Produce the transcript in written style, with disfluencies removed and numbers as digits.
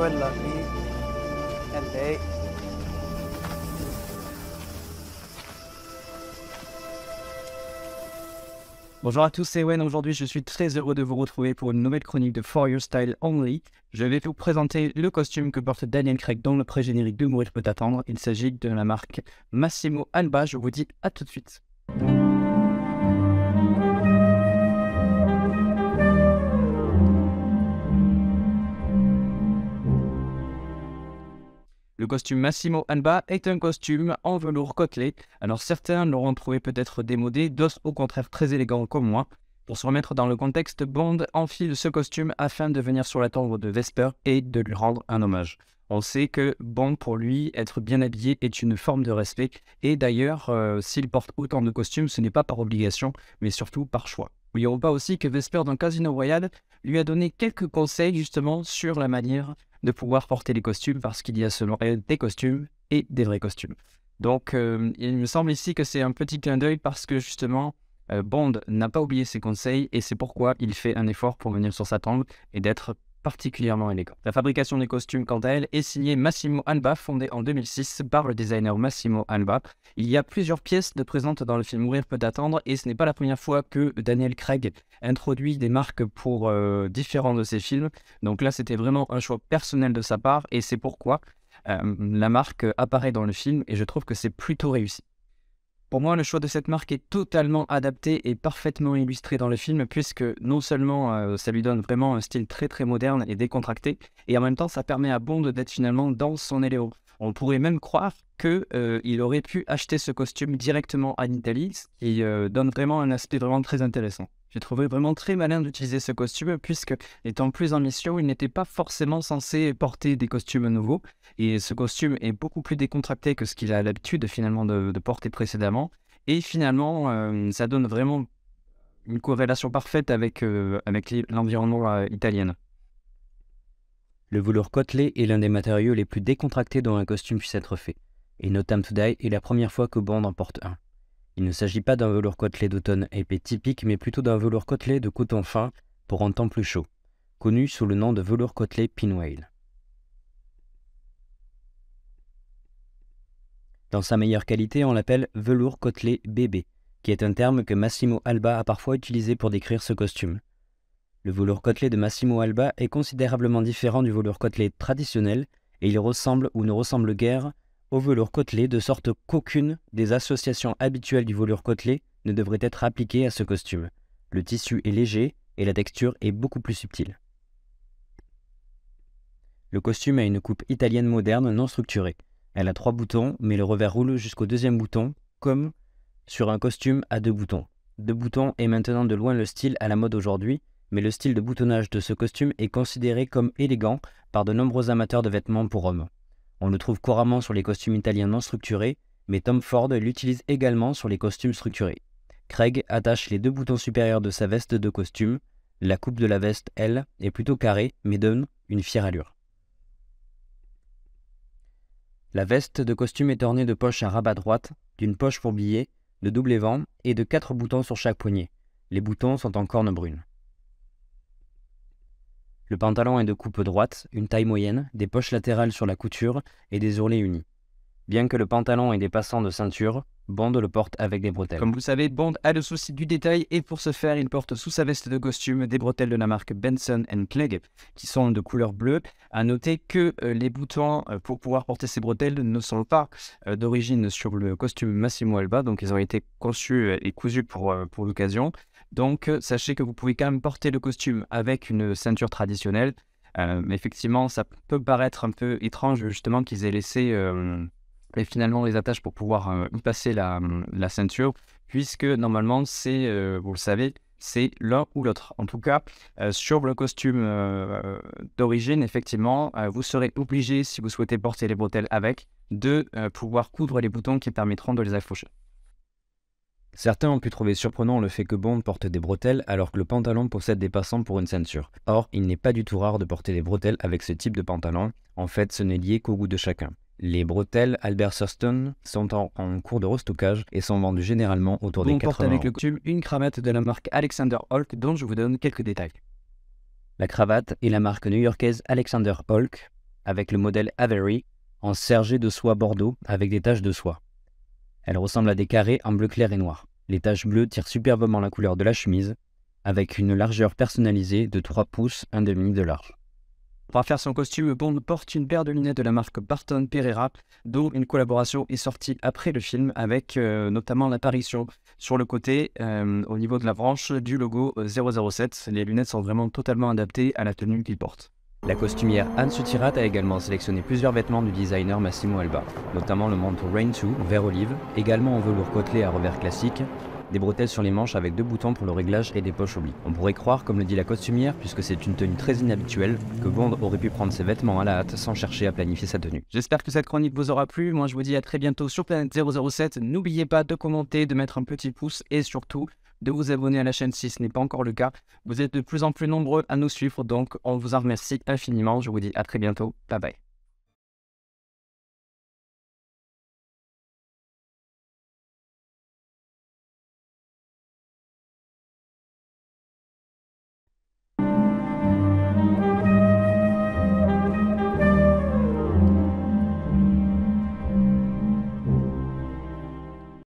quella lì è lei. Bonjour à tous, c'est Ewen. Aujourd'hui, je suis très heureux de vous retrouver pour une nouvelle chronique de For Your Style Only. Je vais vous présenter le costume que porte Daniel Craig dans le pré-générique de Mourir peut attendre. Il s'agit de la marque Massimo Alba. Je vous dis à tout de suite. Le costume Massimo Alba est un costume en velours côtelé. Alors certains l'auront trouvé peut-être démodé, d'autres au contraire très élégant comme moi. Pour se remettre dans le contexte, Bond enfile ce costume afin de venir sur la tombe de Vesper et de lui rendre un hommage. On sait que Bond, pour lui, être bien habillé est une forme de respect. Et d'ailleurs, s'il porte autant de costumes, ce n'est pas par obligation, mais surtout par choix. N'oublions pas aussi que Vesper dans Casino Royale lui a donné quelques conseils justement sur la manière de pouvoir porter les costumes, parce qu'il y a selon elle des costumes et des vrais costumes. Donc il me semble ici que c'est un petit clin d'œil parce que justement Bond n'a pas oublié ses conseils et c'est pourquoi il fait un effort pour venir sur sa tombe et d'être particulièrement élégant. La fabrication des costumes, quant à elle, est signée Massimo Alba, fondée en 2006 par le designer Massimo Alba. Il y a plusieurs pièces présentes dans le film Mourir peut attendre et ce n'est pas la première fois que Daniel Craig introduit des marques pour différents de ses films. Donc là, c'était vraiment un choix personnel de sa part et c'est pourquoi la marque apparaît dans le film et je trouve que c'est plutôt réussi. Pour moi, le choix de cette marque est totalement adapté et parfaitement illustré dans le film puisque non seulement ça lui donne vraiment un style très très moderne et décontracté et en même temps ça permet à Bond d'être finalement dans son élément. On pourrait même croire qu'il aurait pu acheter ce costume directement en Italie, ce qui donne vraiment un aspect vraiment très intéressant. J'ai trouvé vraiment très malin d'utiliser ce costume puisque, étant plus en mission, il n'était pas forcément censé porter des costumes nouveaux. Et ce costume est beaucoup plus décontracté que ce qu'il a l'habitude finalement de porter précédemment. Et finalement, ça donne vraiment une corrélation parfaite avec l'environnement italien. Le velours côtelé est l'un des matériaux les plus décontractés dont un costume puisse être fait. Et No Time to Die est la première fois que Bond en porte un. Il ne s'agit pas d'un velours côtelé d'automne épais typique, mais plutôt d'un velours côtelé de coton fin pour un temps plus chaud, connu sous le nom de velours côtelé Pinwhale. Dans sa meilleure qualité, on l'appelle velours côtelé bébé, qui est un terme que Massimo Alba a parfois utilisé pour décrire ce costume. Le velours côtelé de Massimo Alba est considérablement différent du velours côtelé traditionnel et il ressemble ou ne ressemble guère au velours côtelé, de sorte qu'aucune des associations habituelles du velours côtelé ne devrait être appliquée à ce costume. Le tissu est léger et la texture est beaucoup plus subtile. Le costume a une coupe italienne moderne non structurée. Elle a 3 boutons, mais le revers roule jusqu'au 2e bouton, comme sur un costume à 2 boutons. 2 boutons est maintenant de loin le style à la mode aujourd'hui, mais le style de boutonnage de ce costume est considéré comme élégant par de nombreux amateurs de vêtements pour hommes. On le trouve couramment sur les costumes italiens non structurés, mais Tom Ford l'utilise également sur les costumes structurés. Craig attache les 2 boutons supérieurs de sa veste de costume. La coupe de la veste, elle, est plutôt carrée, mais donne une fière allure. La veste de costume est ornée de poches à rabat droite, d'une poche pour billets, de double vent et de 4 boutons sur chaque poignet. Les boutons sont en corne brune. Le pantalon est de coupe droite, une taille moyenne, des poches latérales sur la couture et des ourlets unis. Bien que le pantalon ait des passants de ceinture, Bond le porte avec des bretelles. Comme vous savez, Bond a le souci du détail et pour ce faire, il porte sous sa veste de costume des bretelles de la marque Benson & Clegg qui sont de couleur bleue. À noter que les boutons pour pouvoir porter ces bretelles ne sont pas d'origine sur le costume Massimo Alba, donc ils ont été conçus et cousus pour l'occasion. Donc sachez que vous pouvez quand même porter le costume avec une ceinture traditionnelle. Mais effectivement, ça peut paraître un peu étrange justement qu'ils aient laissé finalement les attaches pour pouvoir y passer la ceinture, puisque normalement c'est, vous le savez, c'est l'un ou l'autre. En tout cas, sur le costume d'origine, effectivement, vous serez obligé, si vous souhaitez porter les bretelles avec, de pouvoir coudre les boutons qui permettront de les accrocher. Certains ont pu trouver surprenant le fait que Bond porte des bretelles alors que le pantalon possède des passants pour une ceinture. Or, il n'est pas du tout rare de porter des bretelles avec ce type de pantalon. En fait, ce n'est lié qu'au goût de chacun. Les bretelles Albert Thurston sont en cours de restockage et sont vendues généralement autour des 80 €. On porte avec le costume une cravate de la marque Alexander Holk dont je vous donne quelques détails. La cravate est la marque new-yorkaise Alexander Holk. avec le modèle Avery en sergé de soie bordeaux avec des taches de soie. Elle ressemble à des carrés en bleu clair et noir. Les taches bleues tirent superbement la couleur de la chemise, avec une largeur personnalisée de 3 pouces 1/2 de large. Pour faire son costume, Bond porte une paire de lunettes de la marque Barton Pereira, dont une collaboration est sortie après le film, avec notamment l'apparition sur le côté, au niveau de la branche, du logo 007. Les lunettes sont vraiment totalement adaptées à la tenue qu'il porte. La costumière Anne Sutirat a également sélectionné plusieurs vêtements du designer Massimo Alba, notamment le manteau Rain 2 vert olive, également en velours côtelé à revers classique, des bretelles sur les manches avec 2 boutons pour le réglage et des poches obliques. On pourrait croire, comme le dit la costumière, puisque c'est une tenue très inhabituelle, que Bond aurait pu prendre ses vêtements à la hâte sans chercher à planifier sa tenue. J'espère que cette chronique vous aura plu. Moi, je vous dis à très bientôt sur Planète 007. N'oubliez pas de commenter, de mettre un petit pouce et surtout de vous abonner à la chaîne si ce n'est pas encore le cas. Vous êtes de plus en plus nombreux à nous suivre, donc on vous en remercie infiniment. Je vous dis à très bientôt. Bye bye.